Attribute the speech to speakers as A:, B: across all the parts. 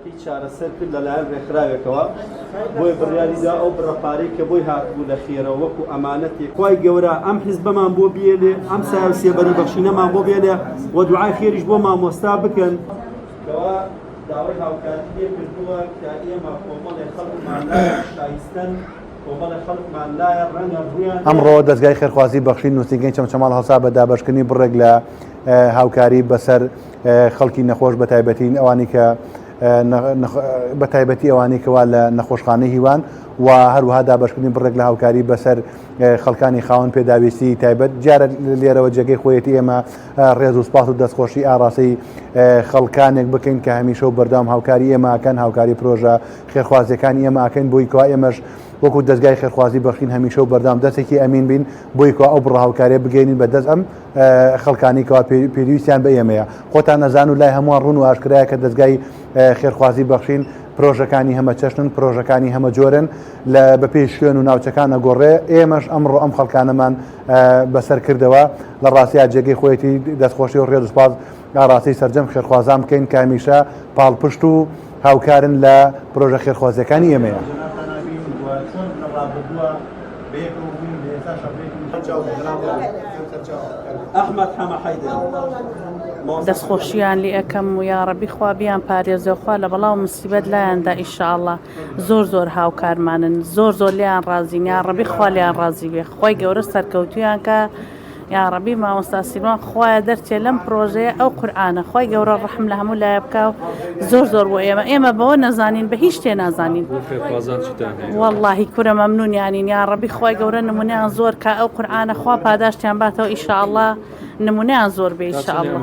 A: مناڵەکەی چارەسەر کرد لەلایەن ڕێکخراوێکەوە بۆی بڕیاریدا ئەو بڕەپارەی کە بۆی هاتبوو لە خێرەوە وەکو ئەمانەتێک خوای گەورە ئەم حیزبەمان بۆ بێنێ ئەم سایە سێبەری بەخشینەمان بۆ بێنێ و دوعای خێریش بۆ مامۆستا بکەن کەوا داوای هاوکاری لێ کردووە کە ئێمە کۆمەڵێ خەڵکمان لایە شایستەن کۆمەڵێ خەڵکمان لایە ڕەنگە ڕوویان
B: ئەمڕۆ دەستگای خێرخوازی بەخشین نووسینگەی چەمچەماڵ هەڵسا بە دابەشکردنی بڕێک لە هاوکاری بەسەر خەڵکی نەخۆش بە تایبەتی ئەوانی کە بە تایبەتی ئەوانی کەوا لە نەخۆشخانەی هیوان و هەروەها دابەشکردنی بڕێک لە هاوکاری بەسەر خەڵکانی خاوەن پێداویستی تایبەت جارە لێرەوە جێگەی خۆیەتی ئێمە ڕێز و سپاس و دەستخۆشی ئاڕاستی خەڵکانێک بکەین کە هەمیشە و بەردەوام هاوکاری ئێمە ئەکەن هاوکاری پرۆژە خێرخوازیەکانی ئێمە ئەکەین بۆی کەوا ئێمەش وەکو دەستگای خێرخوازی بەخشین هەمیشە و بەردەوام دەستێکی ئەمین بین بۆی کەوا ئەو بڕە هاوکاریە بگەینین بە دەست ئەم خەڵکانی کەوا پێویستیان بە ئێمەیە خۆتان نەزان و لای هەمووان ڕوون و ئاشکرایە کە دەستگای خێرخوازی بەخشین پرۆژەکانی هەمە چەشنن پرۆژەکانی هەمە جۆرن لە بەپێی شوێن و ناوچەکان ئەگۆڕێ ئێمەش ئەمڕۆ ئەم خەڵکانەمان بەسەر کردەوە لە ڕاستیا جێگەی خۆیەتی دەستخۆشی و ڕێز و سپاس ئاڕاستی سەرجەم خێرخوازان بکەین کە هەمیشە پاڵپشت و هاوکارن لە پرۆژە خێرخوازیەکانی ئێمەیە.
A: ئەحمەد حەمە حەیدەر
C: دەستخۆشییان لێ ئەەکەم و یاڕەبی خوا بیان پارێزەخوا لە بەڵاو مسیبەت لایەندا ئینشاءڵڵا زۆر هاوکارمانن زۆر لیان ڕازین یاڕەبی خوا لیان ڕازی بێ خۆی گەورە سەرکەوتویان کە یاڕەبی مامۆستا سیروان خوایە دەرچێ لەم پرۆژەیە ئەو قورئانە خۆی گەورە ڕەحم لە هەموو لایە بکە و زۆر بۆ ئێمە بەوە نەزانین بە هیچ شتێ نازانین وەڵڵاهی کورە مەمنونیانین یاڕەبی خۆی گەورە نمونەیان زۆر کە ئەو قورئانە خوا پاداشتیان باتەوە ئینشاءڵڵا نمونەیان زۆر بێ ئینشاءڵڵا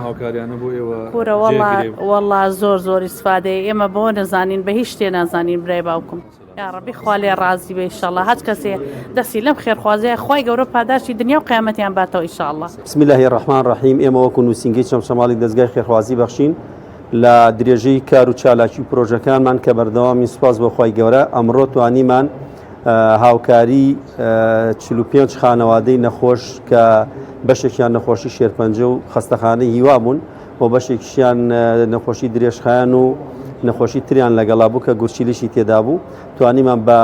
C: کورە وەڵڵا زۆر ئیسفادەیە ئێمە بەوە نەزانین بە هیچ شتێ نازانین برای باوکم یاڕەبی خوا لێ ڕازی بێ ئینشاءڵڵا هەچ کەسێ دەستی لەم خێرخوازەیە خۆی گەورە پاداشتی دنیا و قیامەتیان باتەوە ئینشاءڵڵا.
A: بسم الله الرحمن الرحیم ئێمە وەکو نووسینگەی چەمچەماڵی دەستگای خێرخوازی بەخشین لە درێژەی کار و چالاکی پرۆژەکانمان کە بەردەوامی سوپاس بۆ خۆی گەورە ئەمڕۆ توانیمان هاوکاری 45 خانەوادەی نەخۆش کە بەشێکیان نەخۆشی شێرپەنجە و خەستەخانەی هیوا بوون و بەشێکیان نەخۆشی درێژخایەن و نەخۆشی تریان لەگەڵا بوو کە گورچیلیشی تێدا بوو توانیمان بە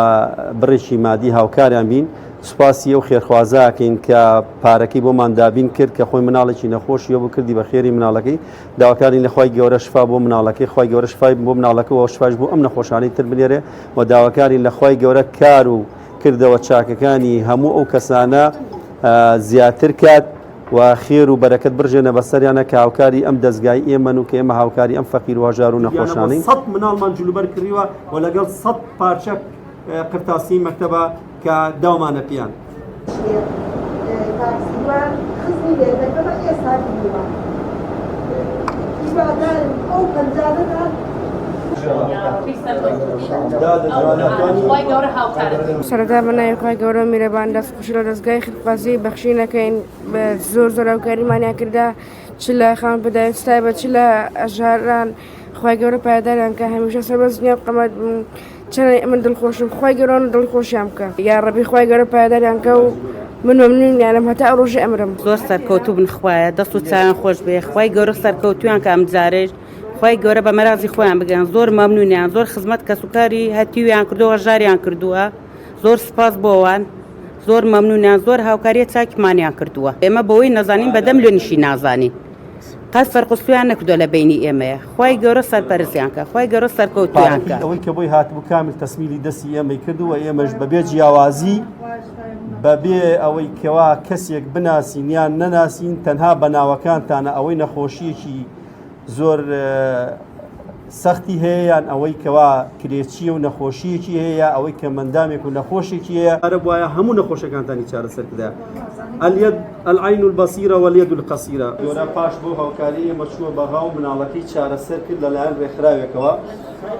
A: بڕێکی مادی هاوکاریان بین سوپاسی ئەو خێرخوازاکەین کە پارەکەی بۆمان دابین کرد کە خۆی مناڵێکی نەخۆشی بۆ کردی بە خێری مناڵەکەی داواکاری لە خۆی گەورە شفا بۆ مناڵەکەی خۆی گەورە شفای بۆ مناڵەکەەوە شفاش بۆ ئەم نەخۆشانەی تر بنێرێ و داواکاری لە خۆی گەورە کار و کردەوە چاکەکانی هەموو ئەو کەسانە زیاتر کات و خێر و بەرەکەت برژێنە بەسەریانە کە هاوکاری ئەم دەستگای ئێمەن و کە ئێمە هاوکاری ئەم فەقیر و هەژار و نەخۆشانەی 100 مناڵمان جلوبەر کردیوە و لەگەڵ 100 پارچە قرتاسی مەکتەبە کە داومانە پیان
D: سەرەتا بەناوی گەورە میرەبان دەستخۆشی لە دەستگای خێرخوازی بەخشینەکەین بە زۆر هاوکاریمانیان کردا چ لە خاوەن پێداویستی تایبەت چ لە ئەژاران خی گەورە پایداریان کە هەمیشە سەربەز دنیا قەمەت چەند من دڵخۆشم خی گەورە دڵخۆشیان بکە یاڕەبی خی گەورە پایداریان کە و من مەمنونیانم هەتا ئەو ڕۆژی ئەمرم
C: زۆر سەرکەوتوو بن خوایە دەست و چاویان خۆش بێ خی گەورە سەرکەوتویان کە ئەم جارێژ خی گەورە بە مەرازی خۆیان بگەن زۆر مەمنونیان زۆر خزمەت کە سوکاری هەتیویان کردووە ژاریان کردووە زۆر سپاس بۆوان زۆر مەمنونیان زۆر هاوکاریە چاکیمانیان کردووە ئێمە بەوەی نەزانین بەدەم لێ نیشی نازانین قەت فەرقوسویان نەکردووە لە بینی ئێمەیە خی گەورە سەرپەرزیان کە خی گەورە سەرکەوتویان کە
A: ئەوەی کە بۆی هاتبوو کامل تەسمیلی دەستی ئێمەی کردووە ئێمەش بەبێ جیاوازی بەبێ ئەوەی کەوا کەسێک بناسین یان نەناسین تەنها بەناوەکانتانە ئەوەی نەخۆشیەکی زۆر سەختی هەیە یان ئەوەی کەوا کرێچیە و نەخۆشیەکی هەیە ئەوەی کە مندامێک و نەخۆشێکی هەیە ئەرە وایە هەموو نەخۆشەکانتانی چارەسەر کردا اليد العين البصيرة واليد القصيرة گەورە پاش بۆ هاوکاری ئێمە چووە بەغا و مناڵەکەی چارەسەر کرد لەلایەن ڕێکخراوێکەوە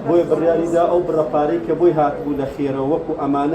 A: بۆی بڕیاریدا ئەو بڕەپارەی کە بۆی هاتبوو لە خێرەوە وەکو ئەمانە